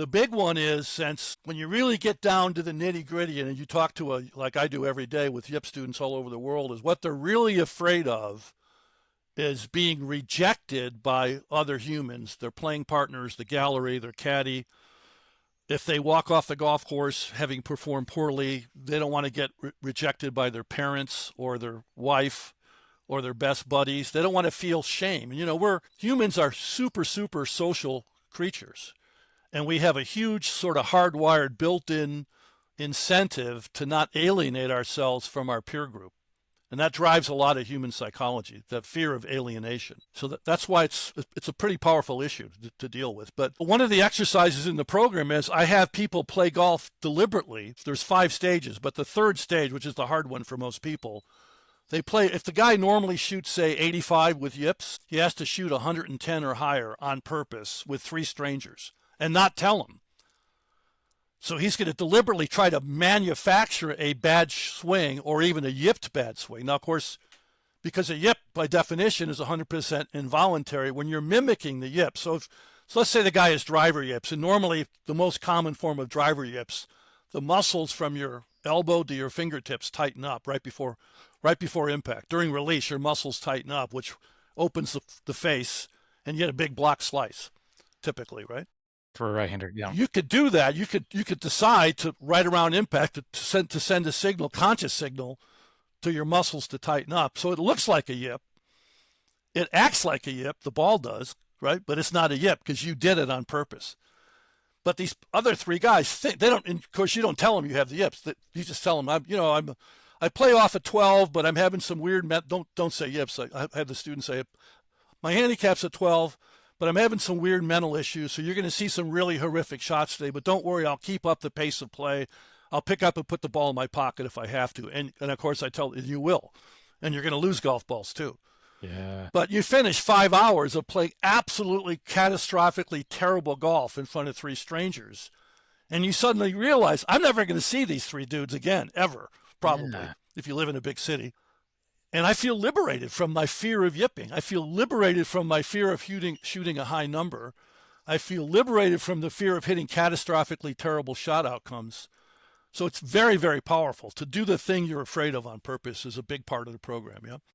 The big one is, since when you really get down to the nitty gritty and you talk to like I do every day with YIP students all over the world, is what they're really afraid of is being rejected by other humans, their playing partners, the gallery, their caddy. If they walk off the golf course having performed poorly, they don't want to get rejected by their parents or their wife or their best buddies. They don't want to feel shame. And we're humans are super, super social creatures. And we have a huge sort of hardwired built-in incentive to not alienate ourselves from our peer group. And that drives a lot of human psychology, the fear of alienation. So that's why it's a pretty powerful issue to deal with. But one of the exercises in the program is I have people play golf deliberately. There's 5 stages, but the third stage, which is the hard one for most people, they play, if the guy normally shoots, say, 85 with yips, he has to shoot 110 or higher on purpose with 3 strangers and not tell them. So he's going to deliberately try to manufacture a bad swing or even a yipped bad swing. Now, of course, because a yip by definition is 100% involuntary when you're mimicking the yip. So let's say the guy has driver yips, and normally the most common form of driver yips, the muscles from your elbow to your fingertips tighten up right before impact. During release, your muscles tighten up, which opens the face, and you get a big block slice, typically, right? For a right-hander, yeah. You could do that. You could decide to right around impact to send a signal, conscious signal, to your muscles to tighten up. So it looks like a yip. It acts like a yip. The ball does, right? But it's not a yip because you did it on purpose. But these other 3 guys think they don't. Of course, you don't tell them you have the yips. You just tell them I play off at 12, but I'm having some weird. Don't say yips. I have the students say my handicap's at 12. But I'm having some weird mental issues, so you're going to see some really horrific shots today. But don't worry, I'll keep up the pace of play. I'll pick up and put the ball in my pocket if I have to. And of course, I tell you will. And you're going to lose golf balls too. Yeah. But you finish 5 hours of playing absolutely catastrophically terrible golf in front of 3 strangers. And you suddenly realize, I'm never going to see these 3 dudes again, ever, probably, if you live in a big city. And I feel liberated from my fear of yipping. I feel liberated from my fear of shooting a high number. I feel liberated from the fear of hitting catastrophically terrible shot outcomes. So it's very, very powerful. To do the thing you're afraid of on purpose is a big part of the program, yeah?